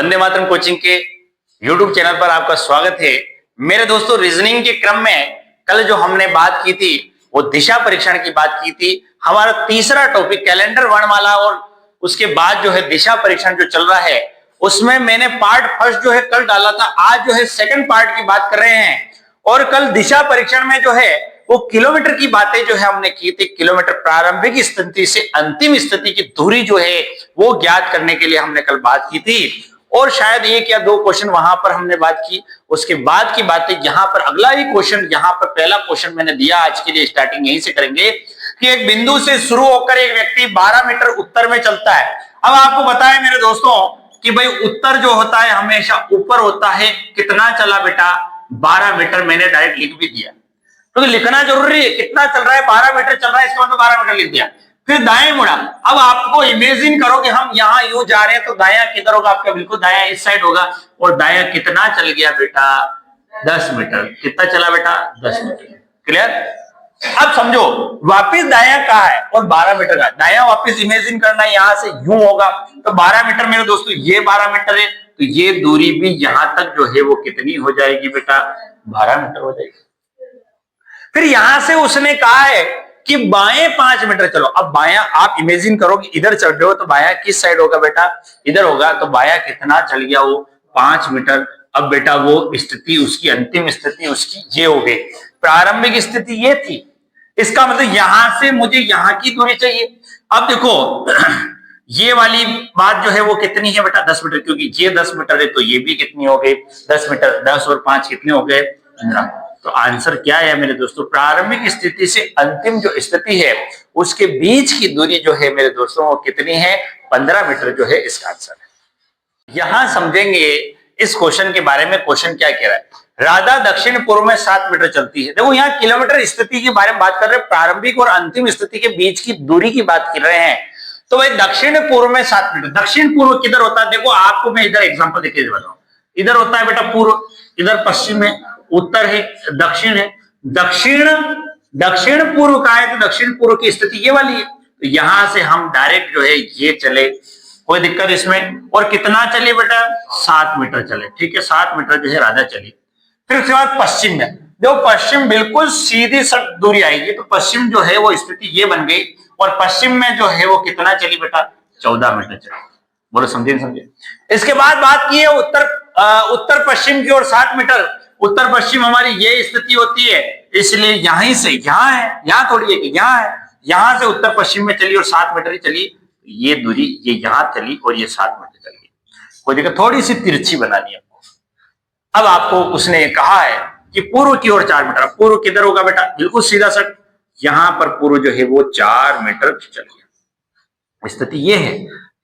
Vande Mataram coaching के YouTube channel पर आपका स्वागत है। मेरे दोस्तों, रीजनिंग के क्रम में कल जो हमने बात की थी वो दिशा परीक्षण की बात की थी। हमारा तीसरा टॉपिक कैलेंडर वर्णमाला और उसके बाद जो है दिशा परीक्षण जो चल रहा है उसमें मैंने पार्ट फर्स्ट जो है कल डाला था। आज जो है सेकंड पार्ट की बात कर रहे हैं और कल दिशा परीक्षण में जो है वो किलोमीटर की बातें जो है हमने की थी। किलोमीटर प्रारंभिक स्थिति से अंतिम स्थिति की दूरी जो है वो ज्ञात करने के लिए हमने कल बात की थी और शायद एक या दो क्वेश्चन वहां पर हमने बात की। उसके बाद की बातें यहाँ पर अगला ही क्वेश्चन, यहाँ पर पहला क्वेश्चन मैंने दिया। आज के लिए स्टार्टिंग यहीं से करेंगे कि एक बिंदु से शुरू होकर एक व्यक्ति 12 मीटर उत्तर में चलता है। अब आपको बताया मेरे दोस्तों कि भाई उत्तर जो होता है हमेशा ऊपर होता है। कितना चला बेटा? 12 मीटर। मैंने डायरेक्ट लिख भी दिया क्योंकि लिखना जरूरी है। कितना चल रहा है? 12 मीटर चल रहा है, इसका मतलब 12 मीटर लिख दिया। फिर दाएं मुड़ा। अब आपको इमेजिन करो कि हम यहाँ यूं जा रहे हैं तो दाया किधर होगा? आपका बिल्कुल दाया इस साइड होगा। और दाया कितना चल गया बेटा? 10 मीटर। कितना चला बेटा? 10 मीटर। क्लियर? अब समझो वापिस दाया कहाँ है और 12 मीटर का दाया वापिस इमेजिन करना है। यहां से यूं होगा तो 12 मीटर मेरे दोस्तों ये 12 मीटर है तो ये दूरी भी यहां तक जो है वो कितनी हो जाएगी बेटा? 12 मीटर हो जाएगी। फिर यहां से उसने कहा है कि बाएं 5 मीटर चलो। अब बायां आप इमेजिन करो कि इधर चल रहे हो तो बायां किस साइड होगा बेटा? इधर होगा। तो बायां कितना चल गया? वो 5 मीटर। अब बेटा वो स्थिति उसकी अंतिम स्थिति उसकी ये हो गई। प्रारंभिक स्थिति ये थी, इसका मतलब यहां से मुझे यहां की दूरी चाहिए। अब देखो ये वाली बात जो है वो कितनी है बेटा? 10 मीटर, क्योंकि ये 10 मीटर है तो ये भी कितनी हो गई? 10 मीटर। 10 और 5 कितने हो गए? 15। तो आंसर क्या है मेरे दोस्तों? प्रारंभिक स्थिति से अंतिम जो स्थिति है उसके बीच की दूरी जो है मेरे दोस्तों वो कितनी है? 15 मीटर जो है इसका आंसर है। यहां समझेंगे इस क्वेश्चन के बारे में। क्वेश्चन क्या कह रहा है? राधा दक्षिण पूर्व में 7 मीटर चलती है। देखो यहाँ किलोमीटर स्थिति के बारे में बात कर रहे हैं, प्रारंभिक और अंतिम स्थिति के बीच की दूरी की बात कर रहे हैं। तो भाई दक्षिण पूर्व में 7 मीटर। दक्षिण पूर्व किधर होता है? देखो आपको मैं इधर एग्जाम्पल देके बताऊं। इधर होता है बेटा पूर्व, इधर पश्चिम है, उत्तर है, दक्षिण है। दक्षिण पूर्व का है तो दक्षिण पूर्व की स्थिति ये वाली है। तो यहां से हम डायरेक्ट जो है ये चले, कोई दिक्कत इसमें। और कितना चले बेटा? 7 मीटर चले। ठीक है, 7 मीटर जो है राधा चली। फिर उसके बाद पश्चिम में देखो, पश्चिम बिल्कुल सीधी सट दूरी आएगी तो पश्चिम जो है वो स्थिति ये बन गई। और पश्चिम में जो है वो कितना चली बेटा? 14 मीटर चली। बोलो समझे नहीं समझे? इसके बाद बात की है उत्तर पश्चिम की ओर 7 मीटर। उत्तर पश्चिम हमारी ये स्थिति होती है, इसलिए यहीं से यहां है, यहां थोड़ी है कि यहां है, यहां से उत्तर पश्चिम में चली और 7 मीटर ही चली। ये दूरी ये यहां चली और ये 7 मीटर चली। कोई दिक्कत? थोड़ी सी तिरछी बनानी है। अब आपको उसने कहा है कि पूर्व की ओर 4 मीटर। पूर्व किधर होगा बेटा? बिल्कुल सीधा सट यहां पर पूर्व जो है वो 4 मीटर चल गया। स्थिति ये है,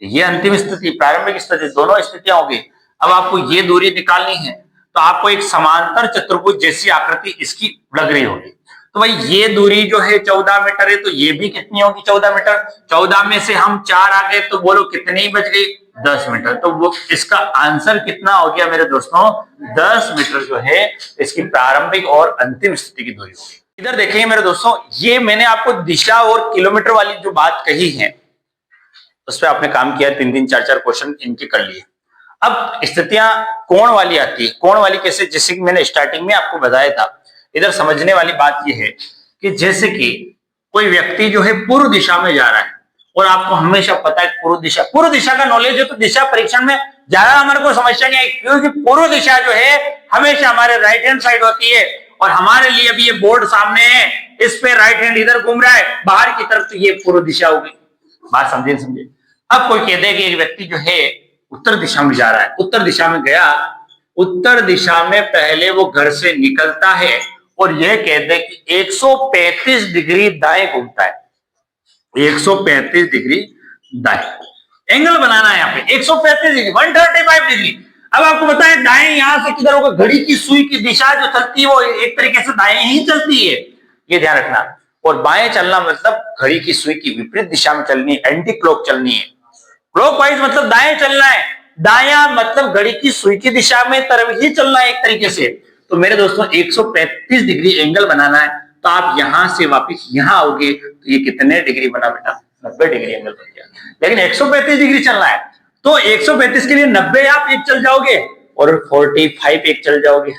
ये अंतिम स्थिति, प्रारंभिक स्थिति, दोनों स्थितियां होगी। अब आपको ये दूरी निकालनी है तो आपको एक समांतर चतुर्भुज जैसी आकृति इसकी लग रही होगी। तो भाई ये दूरी जो है 14 मीटर है तो ये भी कितनी होगी? 14 मीटर। 14 में से हम 4 आ गए तो बोलो कितनी बच गई? 10 मीटर। तो वो इसका आंसर कितना हो गया मेरे दोस्तों? 10 मीटर जो है इसकी प्रारंभिक और अंतिम स्थिति की दूरी होगी। इधर देखिए मेरे दोस्तों, ये मैंने आपको दिशा और किलोमीटर वाली जो बात कही है उस पर आपने काम किया, 3-3, 4-4 क्वेश्चन इनके कर लिए। अब स्थितियां कोण वाली आती है। कोण वाली कैसे? जैसे कि मैंने स्टार्टिंग में आपको बताया था। इधर समझने वाली बात यह है कि जैसे कि कोई व्यक्ति जो है पूर्व दिशा में जा रहा है और आपको हमेशा पता है पूर्व दिशा का नॉलेज है तो दिशा परीक्षण में ज्यादा हमारे को समस्या नहीं आई, क्योंकि पूर्व दिशा जो है हमेशा हमारे राइट हैंड साइड होती है और हमारे लिए अभी ये बोर्ड सामने है, इस पे राइट हैंड इधर घूम रहा है बाहर की तरफ, तो ये पूर्व दिशा होगी। बात समझे? अब कोई कह दे कि एक व्यक्ति जो है उत्तर दिशा में जा रहा है, उत्तर दिशा में गया, उत्तर दिशा में पहले वो घर से निकलता है और यह कह दे कि 135 डिग्री दाएं घूमता है। 135 डिग्री दाएं एंगल बनाना है यहाँ पे। 135 डिग्री, 135 डिग्री। अब आपको बताएं दाएं यहां से किधर होगा? घड़ी की सुई की दिशा जो चलती है वो एक तरीके से दाएं ही चलती है, ये ध्यान रखना। और बाएं चलना मतलब घड़ी की सुई की विपरीत दिशा में चलनी है, एंटी क्लॉक चलनी है। क्लॉकवाइज मतलब दाएं चलना है, दाया मतलब घड़ी की सुई की दिशा में तरफ ही चलना है एक तरीके से। तो मेरे दोस्तों 135 डिग्री एंगल बनाना है तो आप यहां से वापस यहां आओगे तो ये कितने डिग्री बना बेटा? 90 डिग्री एंगल बन गया। लेकिन 135 डिग्री चलना है तो 135 के लिए 90 आप एक चल जाओगे और 45 एक चल जाओगे।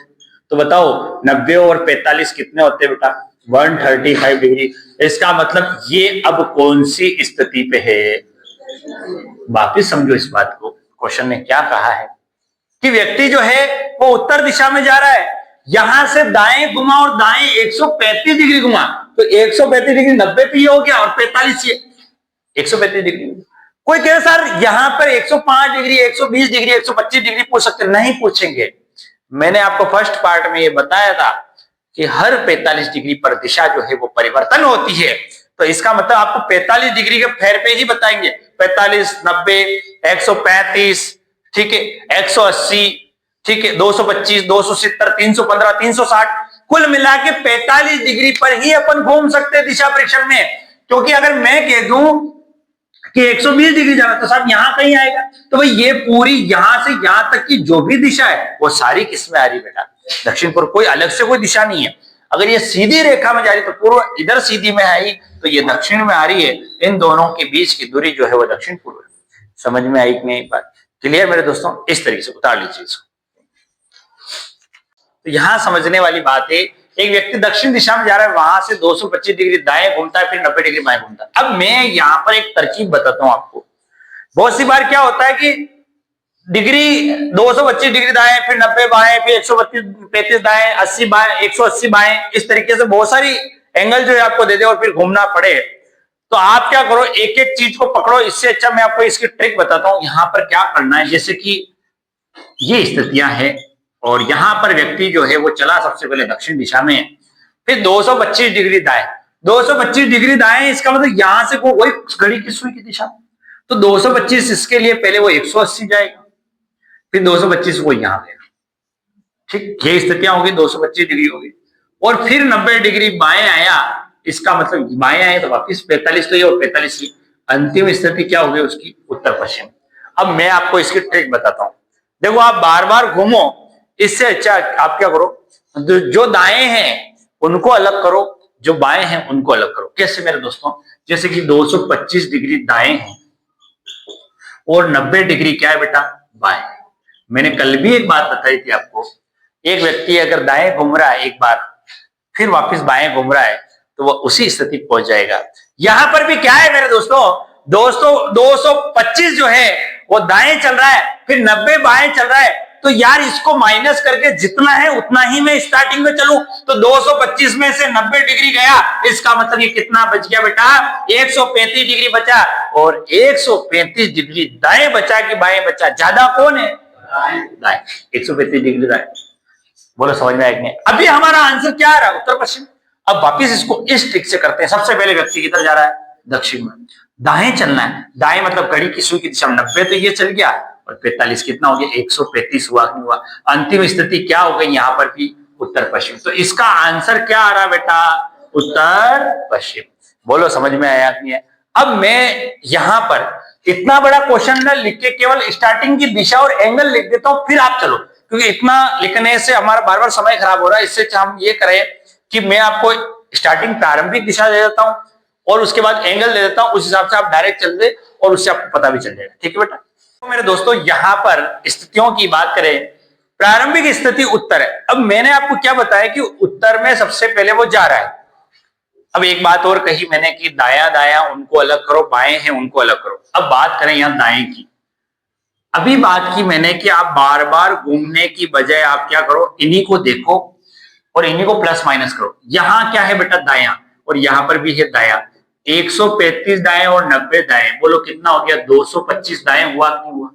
तो बताओ 90 और 45 कितने होते हैं बेटा? 135 डिग्री। इसका मतलब ये अब कौन सी स्थिति पे है? वापिस समझो इस बात को। क्वेश्चन ने क्या कहा है कि व्यक्ति जो है वो उत्तर दिशा में जा रहा है, यहां से दाएं घुमा और दाएं 135 डिग्री घुमा, तो 135 डिग्री 90 पे हो गया और 45 ये 135 डिग्री। कोई कहे सर यहां पर 105 डिग्री, 120 डिग्री, 125 डिग्री पूछ सकते? नहीं पूछेंगे। मैंने आपको फर्स्ट पार्ट में ये बताया था कि हर 45 डिग्री पर दिशा जो है वो परिवर्तन होती है। तो इसका मतलब आपको 45 डिग्री के फेर पे ही बताएंगे। 45, 90, 135, ठीक है, 180, ठीक है, 225, 270, 315, 360, कुल मिला के 45 डिग्री पर ही अपन घूम सकते हैं दिशा परीक्षण में। क्योंकि अगर मैं कह दूं कि 120 डिग्री जाना तो साहब यहां कहीं आएगा, तो भाई ये पूरी यहां से यहां तक की जो भी दिशा है वो सारी किसमें आ रही बेटा? दक्षिण पूर्व। कोई अलग से कोई दिशा नहीं है। अगर ये सीधी रेखा में जा रही तो पूर्व इधर सीधी में आई तो ये दक्षिण में आ रही है। इन दोनों के बीच की दूरी जो है वो दक्षिण पूर्व है। समझ में आई कि नहीं बात? क्लियर मेरे दोस्तों? इस तरीके से उतार लीजिए इसको। तो यहां समझने वाली बात है, एक व्यक्ति दक्षिण दिशा में जा रहा है, वहां से 225 डिग्री दाएं घूमता है, फिर 90 डिग्री बाएं घूमता है। अब मैं यहां पर एक तरकीब बताता हूं आपको। बहुत सी बार क्या होता है कि डिग्री 225 डिग्री दाएं, फिर 90 बाएं, फिर 135 दाएं, 80 बाएं, 180 बाएं, इस तरीके से बहुत सारी एंगल जो है आपको दे दे और फिर घूमना पड़े। तो आप क्या करो, एक एक चीज को पकड़ो। इससे अच्छा मैं आपको इसकी ट्रिक बताता हूं। यहां पर क्या करना है, जैसे कि ये स्थितियां हैं और यहां पर व्यक्ति जो है वो चला सबसे पहले दक्षिण दिशा में, फिर 225 डिग्री दाएं। 225 डिग्री दाएं इसका मतलब यहां से वो वही घड़ी की सुई की दिशा, तो 225 इसके लिए पहले वो 180 जाएगा, फिर 225 वो यहां गया। ठीक, ये स्थितियां होगी, 225 डिग्री होगी। और फिर 90 डिग्री बाएं आया, इसका मतलब बाएं आए तो वापिस 45 तो ये और 45 ये। अंतिम स्थिति क्या होगी उसकी? उत्तर पश्चिम। अब मैं आपको इसकी ट्रिक बताता हूं। देखो आप बार बार घूमो, इससे अच्छा आप क्या करो, जो दाएं हैं उनको अलग करो, जो बाएं हैं उनको अलग करो। कैसे मेरे दोस्तों? जैसे कि 225 डिग्री दाएं हैं और 90 डिग्री क्या है बेटा? बाएं। मैंने कल भी एक बात बताई थी आपको, एक व्यक्ति अगर दाएं घूम रहा है एक बार, फिर वापस बाएं घूम रहा है, तो वह उसी स्थिति पहुंच जाएगा। यहां पर भी क्या है मेरे दोस्तों? 225 जो है वो दाएं चल रहा है, फिर 90 बाएं चल रहा है। तो यार इसको माइनस करके जितना है उतना ही मैं स्टार्टिंग में चलूं। तो 225 में से 90 डिग्री गया, इसका मतलब ये कितना बच गया बेटा? 135 डिग्री बचा। और 135 डिग्री दाएं बचा कि बाएं बचा? ज्यादा कौन है? दाएं। 135 डिग्री दाएं। बोलो समझ में आएगा? अभी हमारा आंसर क्या आ रहा है? उत्तर पश्चिम। अब वापिस इसको इस ट्रिक से करते हैं। सबसे पहले व्यक्ति किधर जा रहा है? दक्षिण में। दाएं चलना है। दाएं मतलब घड़ी की सुई की दिशा में 90 तो ये चल गया और 45 कितना हो गया? 135 हुआ नहीं हुआ? अंतिम स्थिति क्या हो गई यहां पर भी? उत्तर पश्चिम। तो इसका आंसर क्या आ रहा बेटा? उत्तर पश्चिम। बोलो समझ में आया कि नहीं है? अब मैं यहां पर इतना बड़ा क्वेश्चन न लिख के केवल स्टार्टिंग की दिशा और एंगल लिख देता हूं, फिर आप चलो, क्योंकि इतना लिखने से हमारा बार बार समय खराब हो रहा है। इससे हम ये करें कि मैं आपको स्टार्टिंग प्रारंभिक दिशा दे देता हूं और उसके बाद एंगल दे देता हूं, उस हिसाब से आप डायरेक्ट चल दे और उससे आपको पता भी चल जाएगा। ठीक है बेटा? तो मेरे दोस्तों यहां पर स्थितियों की बात करें, प्रारंभिक स्थिति उत्तर है। अब मैंने आपको क्या बताया कि उत्तर में सबसे पहले वो जा रहा है। अब एक बात और कही मैंने कि दाया दाया उनको अलग करो, बाएं हैं उनको अलग करो। अब बात करें यहां दाएं की। अभी बात की मैंने कि आप बार बार घूमने की बजाय आप क्या करो, इन्हीं को देखो और इन्हीं को प्लस माइनस करो। यहां क्या है बेटा? दाया, और यहां पर भी है दाया। 135 दाएं और 90 दाएं, बोलो कितना हो गया? 225 दाएं हुआ कि नहीं हुआ?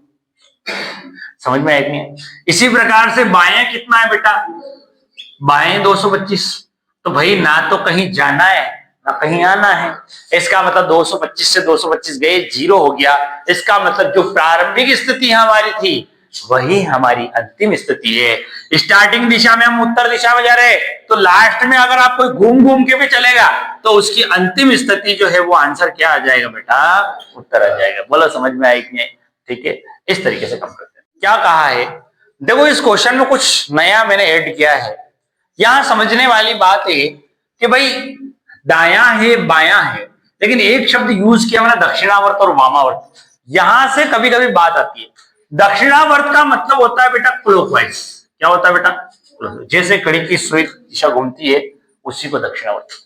समझ में आएगी? इसी प्रकार से बाएं कितना है बेटा? बाएं 225। तो भाई ना तो कहीं जाना है ना कहीं आना है। इसका मतलब 225 से 225 गए, 0 हो गया। इसका मतलब जो प्रारंभिक स्थिति हमारी थी वही हमारी अंतिम स्थिति है। स्टार्टिंग दिशा में हम उत्तर दिशा में जा रहे हैं, तो लास्ट में अगर आप कोई घूम घूम के भी चलेगा तो उसकी अंतिम स्थिति जो है वो आंसर क्या आ जाएगा बेटा? उत्तर आ जाएगा। बोलो समझ में आई कि नहीं? ठीक है, इस तरीके से कम करते हैं। क्या कहा है देखो, इस क्वेश्चन में कुछ नया मैंने ऐड किया है। यहां समझने वाली बात है कि भाई दायां है बायां है, लेकिन एक शब्द यूज किया मैंने दक्षिणावर्त और वामावर्त। यहां से कभी कभी बात आती है, दक्षिणावर्त का मतलब होता है बेटा क्लॉकवाइज। क्या होता है बेटा? जैसे घड़ी की सुई दिशा घूमती है उसी को दक्षिणावर्त।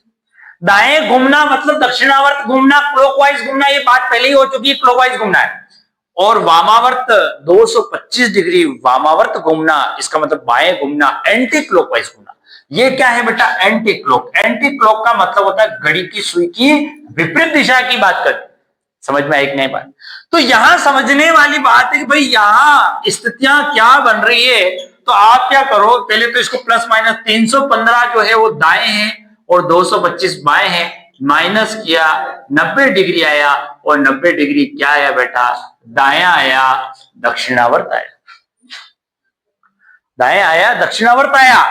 दाएं घूमना मतलब दक्षिणावर्त घूमना, क्लॉकवाइज घूमना, ये बात पहले ही हो चुकी है, क्लॉकवाइज घूमना है। और वामावर्त 225 डिग्री वामावर्त घूमना, इसका मतलब बाएं घूमना, एंटी क्लॉकवाइज घूमना। ये क्या है बेटा? Anti clock. एंटी क्लॉक का मतलब होता है घड़ी की सुई की विपरीत दिशा की बात करते। समझ में आई कि नहीं बात? तो यहां समझने वाली बात है कि भाई यहां स्थितियां क्या बन रही है। तो आप क्या करो, पहले तो इसको प्लस माइनस 315 जो है वो दाएं है और 225 बाएं है, माइनस किया 90 डिग्री आया, और 90 डिग्री क्या आया बेटा? दाया आया, दक्षिणावर्त आया। दाया आया, दक्षिणावर्त आया।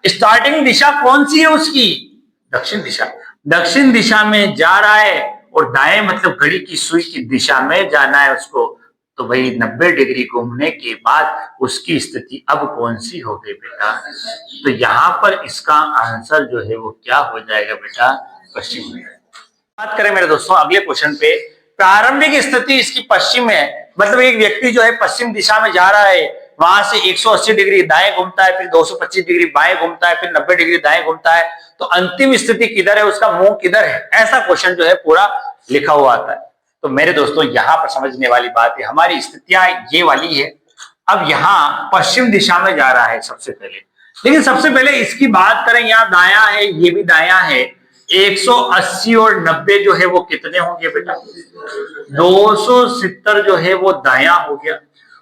स्टार्टिंग दिशा कौन सी है उसकी? दक्षिण दिशा। दक्षिण दिशा में जा रहा है, और दाएं मतलब घड़ी की सुई की दिशा में जाना है उसको। तो भाई 90 डिग्री घूमने के बाद उसकी स्थिति अब कौन सी हो गई बेटा? तो यहां पर इसका आंसर जो है वो क्या हो जाएगा बेटा? पश्चिम में। बात करें मेरे दोस्तों अगले क्वेश्चन पे, प्रारंभिक स्थिति इसकी पश्चिम है, मतलब एक व्यक्ति जो है पश्चिम दिशा में जा रहा है, वहां से 180 डिग्री दाएं घूमता है, फिर 225 डिग्री बाएं घूमता है, फिर 90 डिग्री दाएं घूमता है। तो अंतिम स्थिति किधर है, उसका मुंह किधर है, ऐसा क्वेश्चन जो है पूरा लिखा हुआ आता है। तो मेरे दोस्तों यहां पर समझने वाली बात है, हमारी स्थितियां ये वाली है। अब यहाँ पश्चिम दिशा में जा रहा है सबसे पहले, लेकिन सबसे पहले इसकी बात करें, यहाँ दाया है, ये भी दाया है। 180 और 90 जो है वो कितने होंगे बेटा? 270 जो है वो दाया हो गया।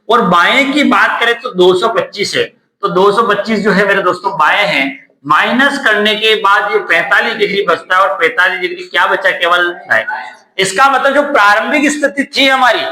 और बाएं की बात करें तो 225 है, तो 225 जो है मेरे दोस्तों बाएं हैं। माइनस करने के बाद ये 45 डिग्री बचता है, और 45 डिग्री क्या बचा? केवल दाया। इसका मतलब जो प्रारंभिक स्थिति थी हमारी,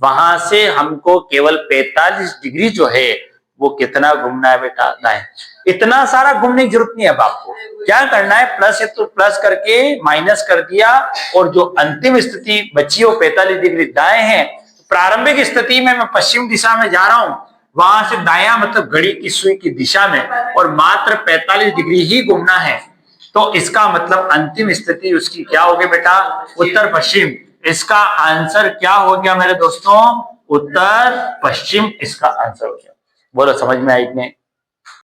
वहां से हमको केवल 45 डिग्री जो है वो कितना घूमना है बेटा? दाएं। इतना सारा घूमने की जरूरत नहीं है। अब आपको क्या करना है, प्लस है तो प्लस करके माइनस कर दिया, और जो अंतिम स्थिति बची वो 45 डिग्री दाएं है। प्रारंभिक स्थिति में मैं पश्चिम दिशा में जा रहा हूं, वहां से दाया मतलब घड़ी की सुई की दिशा में, और मात्र 45 डिग्री ही घूमना है। तो इसका मतलब अंतिम स्थिति उसकी क्या हो गई बेटा? उत्तर पश्चिम। इसका आंसर क्या हो गया मेरे दोस्तों? उत्तर पश्चिम इसका आंसर हो गया। बोलो समझ में आई कि नहीं?